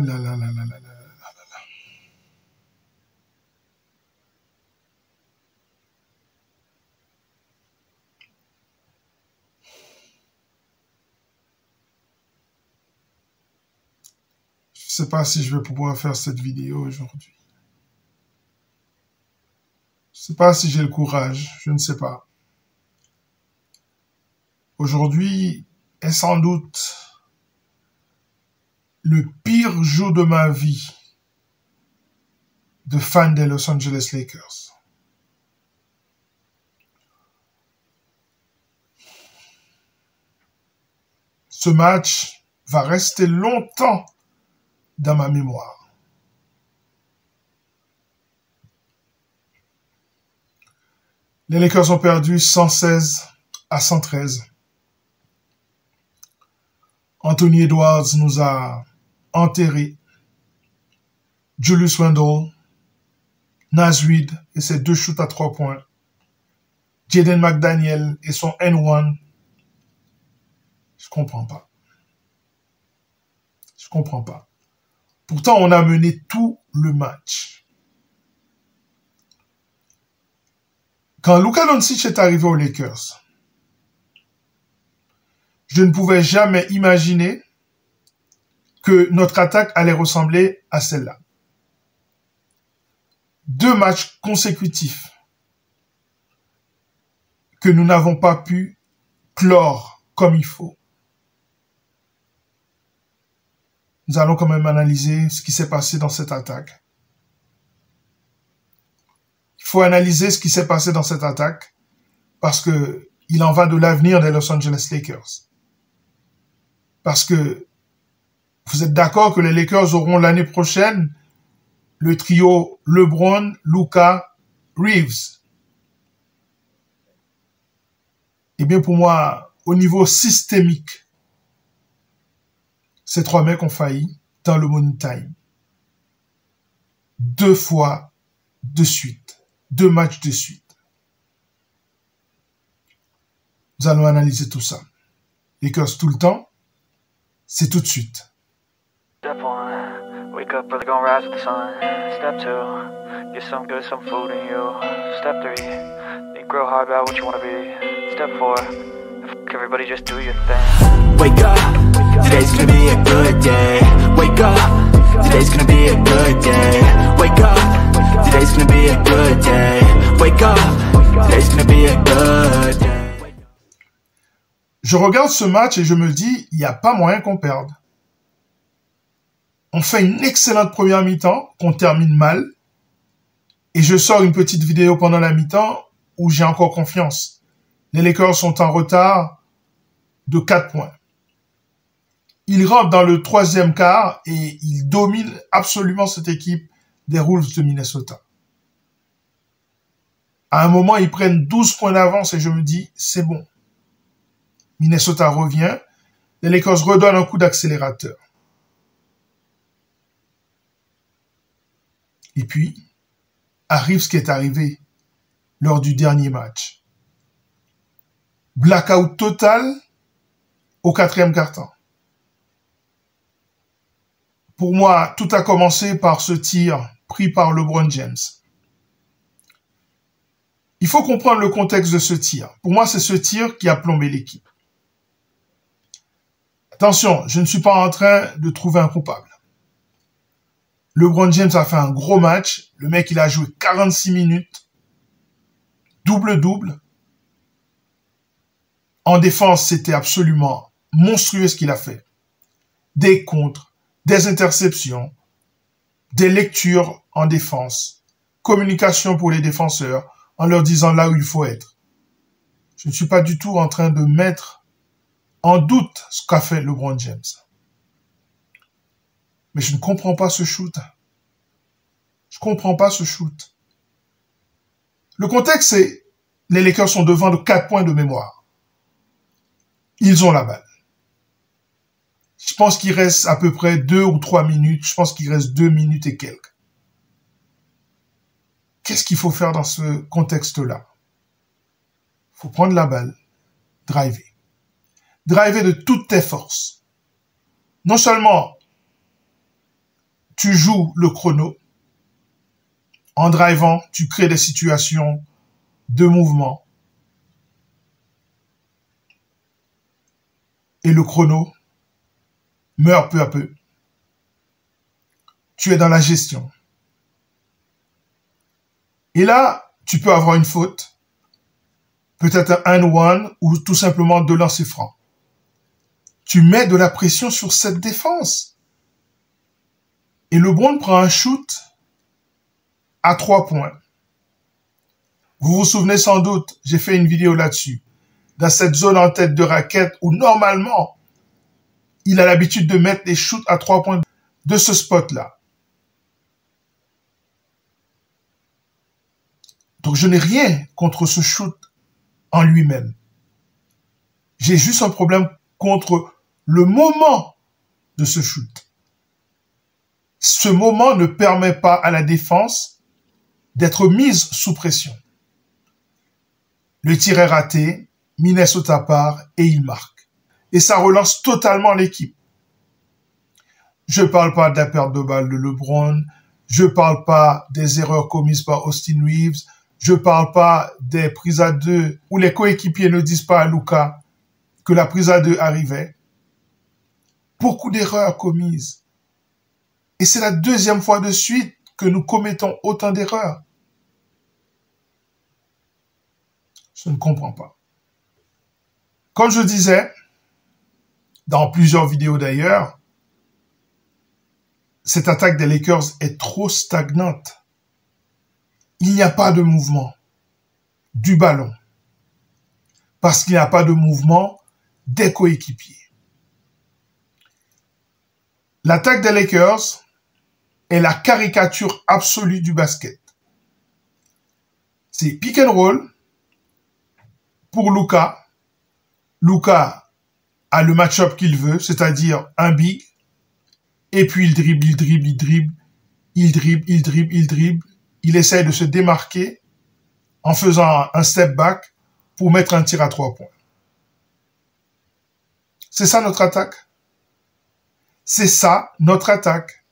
là là là là là là. Je ne sais pas si je vais pouvoir faire cette vidéo aujourd'hui. Je ne sais pas si j'ai le courage, je ne sais pas. Aujourd'hui est sans doute le pire jour de ma vie de fan des Los Angeles Lakers. Ce match va rester longtemps dans ma mémoire. Les Lakers ont perdu 116-113. Anthony Edwards nous a enterrés. Julius Randle, Naz Reid et ses 2 shoots à 3 points. Jaden McDaniel et son N1. Je comprends pas. Je comprends pas. Pourtant, on a mené tout le match. Quand Luka Doncic est arrivé aux Lakers, je ne pouvais jamais imaginer que notre attaque allait ressembler à celle-là. 2 matchs consécutifs que nous n'avons pas pu clore comme il faut. Nous allons quand même analyser ce qui s'est passé dans cette attaque. Il faut analyser ce qui s'est passé dans cette attaque parce que il en va de l'avenir des Los Angeles Lakers. Parce que vous êtes d'accord que les Lakers auront l'année prochaine le trio LeBron, Luka, Reeves. Eh bien, pour moi, au niveau systémique, ces 3 mecs ont failli dans le money time. 2 fois de suite. 2 matchs de suite. Nous allons analyser tout ça. Lakers tout le temps, c'est tout de suite. Step 1, wake up early, gonna rise with the sun. Step 2, get some good, some food in you. Step 3, think real hard about what you wanna be. Step 4, everybody just do your thing. Wake up, today's gonna be a good day. Wake up, today's gonna be a good day. Wake up, today's gonna be a good day. Wake up, today's gonna be a good day. Je regarde ce match et je me dis, il n'y a pas moyen qu'on perde. On fait une excellente première mi-temps, qu'on termine mal, et je sors une petite vidéo pendant la mi-temps où j'ai encore confiance. Les Lakers sont en retard de 4 points. Ils rentrent dans le 3e quart et ils dominent absolument cette équipe des Wolves de Minnesota. À un moment, ils prennent 12 points d'avance et je me dis, c'est bon. Minnesota revient, les Lakers redonnent un coup d'accélérateur. Et puis, arrive ce qui est arrivé lors du dernier match. Blackout total au 4e quart-temps. Pour moi, tout a commencé par ce tir pris par LeBron James. Il faut comprendre le contexte de ce tir. Pour moi, c'est ce tir qui a plombé l'équipe. Attention, je ne suis pas en train de trouver un coupable. LeBron James a fait un gros match. Le mec, il a joué 46 minutes. Double-double. En défense, c'était absolument monstrueux ce qu'il a fait. Des contres, des interceptions, des lectures en défense, communication pour les défenseurs en leur disant là où il faut être. Je ne suis pas du tout en train de mettre en doute ce qu'a fait LeBron James. Mais je ne comprends pas ce shoot. Je comprends pas ce shoot. Le contexte, c'est les Lakers sont devant de 4 points de mémoire. Ils ont la balle. Je pense qu'il reste à peu près 2 ou 3 minutes. Je pense qu'il reste 2 minutes et quelques. Qu'est-ce qu'il faut faire dans ce contexte-là? Il faut prendre la balle, driver. Driver de toutes tes forces. Non seulement tu joues le chrono. En drivant, tu crées des situations de mouvement. Et le chrono meurt peu à peu. Tu es dans la gestion. Et là, tu peux avoir une faute, peut-être un and-one ou tout simplement deux lancers francs. Tu mets de la pression sur cette défense. Et LeBron prend un shoot à 3 points. Vous vous souvenez sans doute, j'ai fait une vidéo là-dessus, dans cette zone en tête de raquette où normalement, il a l'habitude de mettre des shoots à 3 points de ce spot-là. Donc, je n'ai rien contre ce shoot en lui-même. J'ai juste un problème contre le moment de ce shoot. Ce moment ne permet pas à la défense d'être mise sous pression. Le tir est raté, Minnesota part et il marque. Et ça relance totalement l'équipe. Je ne parle pas de la perte de balle de LeBron, je ne parle pas des erreurs commises par Austin Reeves, je ne parle pas des prises à deux où les coéquipiers ne disent pas à Luka que la prise à deux arrivait. Beaucoup d'erreurs commises. Et c'est la deuxième fois de suite que nous commettons autant d'erreurs. Je ne comprends pas. Comme je disais, dans plusieurs vidéos d'ailleurs, cette attaque des Lakers est trop stagnante. Il n'y a pas de mouvement du ballon. Parce qu'il n'y a pas de mouvement des coéquipiers. L'attaque des Lakers est la caricature absolue du basket. C'est pick and roll pour Luka. Luka a le match-up qu'il veut, c'est-à-dire un big. Et puis il dribble. Il essaie de se démarquer en faisant un step back pour mettre un tir à 3 points. C'est ça notre attaque. C'est ça notre attaque.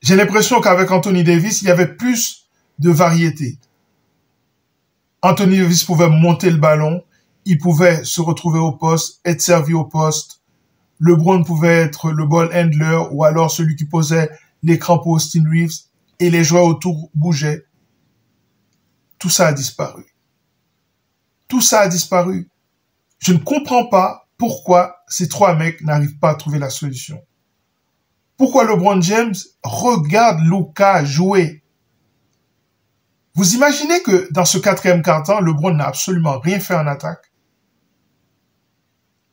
J'ai l'impression qu'avec Anthony Davis, il y avait plus de variété. Anthony Davis pouvait monter le ballon, il pouvait se retrouver au poste, être servi au poste. LeBron pouvait être le ball handler ou alors celui qui posait l'écran pour Austin Reeves et les joueurs autour bougeaient. Tout ça a disparu. Tout ça a disparu. Je ne comprends pas pourquoi ces trois mecs n'arrivent pas à trouver la solution. Pourquoi LeBron James regarde Luka jouer? Vous imaginez que dans ce quatrième quart-temps, LeBron n'a absolument rien fait en attaque?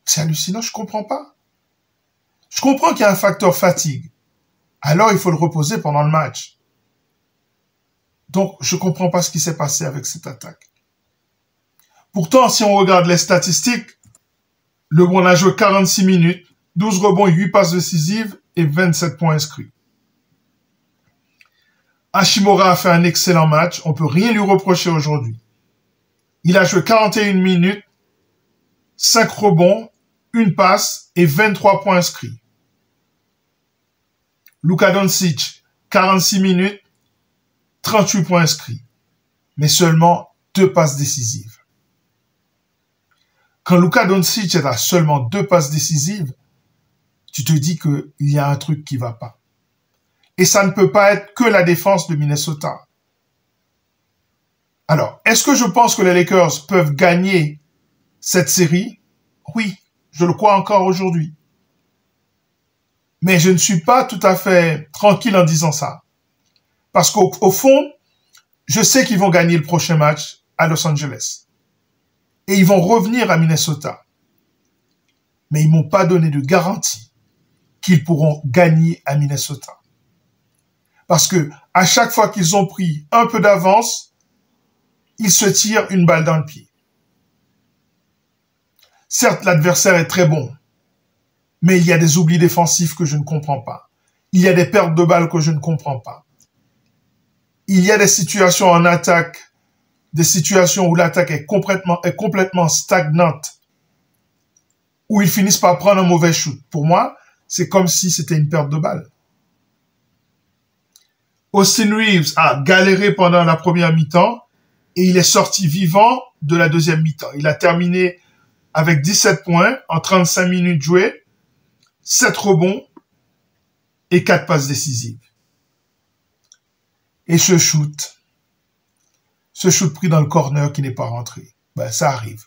C'est hallucinant, je comprends pas. Je comprends qu'il y a un facteur fatigue. Alors, il faut le reposer pendant le match. Donc, je comprends pas ce qui s'est passé avec cette attaque. Pourtant, si on regarde les statistiques, LeBron a joué 46 minutes, 12 rebonds, 8 passes décisives et 27 points inscrits. Hachimura a fait un excellent match, on peut rien lui reprocher aujourd'hui. Il a joué 41 minutes, 5 rebonds, 1 passe et 23 points inscrits. Luka Doncic, 46 minutes, 38 points inscrits, mais seulement 2 passes décisives. Quand Luka Doncic est à seulement 2 passes décisives, tu te dis qu'il y a un truc qui va pas. Et ça ne peut pas être que la défense de Minnesota. Alors, est-ce que je pense que les Lakers peuvent gagner cette série? Oui, je le crois encore aujourd'hui. Mais je ne suis pas tout à fait tranquille en disant ça. Parce qu'au fond, je sais qu'ils vont gagner le prochain match à Los Angeles. Et ils vont revenir à Minnesota. Mais ils m'ont pas donné de garantie qu'ils pourront gagner à Minnesota. Parce que à chaque fois qu'ils ont pris un peu d'avance, ils se tirent une balle dans le pied. Certes, l'adversaire est très bon, mais il y a des oublis défensifs que je ne comprends pas. Il y a des pertes de balles que je ne comprends pas. Il y a des situations en attaque, des situations où l'attaque est complètement stagnante, où ils finissent par prendre un mauvais shoot. Pour moi, c'est comme si c'était une perte de balle. Austin Reeves a galéré pendant la première mi-temps et il est sorti vivant de la deuxième mi-temps. Il a terminé avec 17 points en 35 minutes jouées, 7 rebonds et 4 passes décisives. Et ce shoot pris dans le corner qui n'est pas rentré, ben, ça arrive.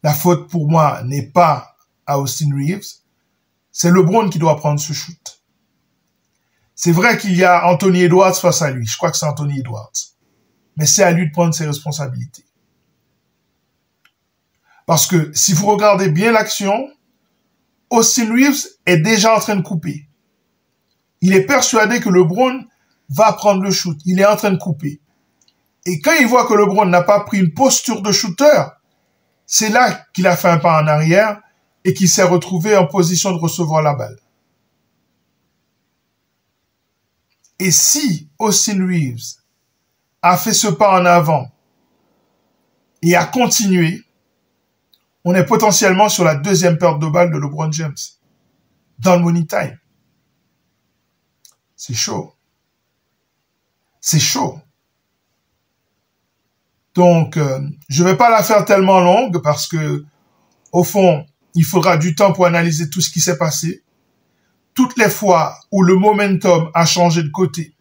La faute pour moi n'est pas à Austin Reeves, c'est LeBron qui doit prendre ce shoot. C'est vrai qu'il y a Anthony Edwards face à lui, je crois que c'est Anthony Edwards, mais c'est à lui de prendre ses responsabilités. Parce que si vous regardez bien l'action, Austin Reeves est déjà en train de couper. Il est persuadé que LeBron va prendre le shoot. Il est en train de couper. Et quand il voit que LeBron n'a pas pris une posture de shooter, c'est là qu'il a fait un pas en arrière et qu'il s'est retrouvé en position de recevoir la balle. Et si Austin Reeves a fait ce pas en avant et a continué, on est potentiellement sur la deuxième perte de balle de LeBron James dans le money time. C'est chaud. C'est chaud. Donc, je ne vais pas la faire tellement longue parce que, au fond, il faudra du temps pour analyser tout ce qui s'est passé. Toutes les fois où le momentum a changé de côté,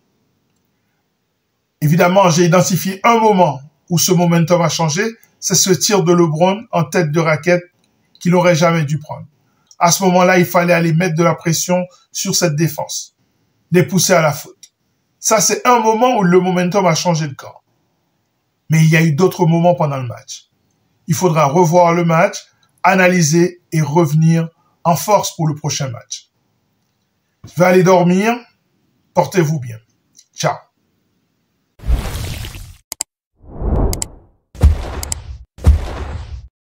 évidemment, j'ai identifié un moment où ce momentum a changé, c'est ce tir de LeBron en tête de raquette qu'il n'aurait jamais dû prendre. À ce moment-là, il fallait aller mettre de la pression sur cette défense, les pousser à la faute. Ça, c'est un moment où le momentum a changé de camp. Mais il y a eu d'autres moments pendant le match. Il faudra revoir le match, analyser et revenir en force pour le prochain match. Je vais aller dormir. Portez-vous bien.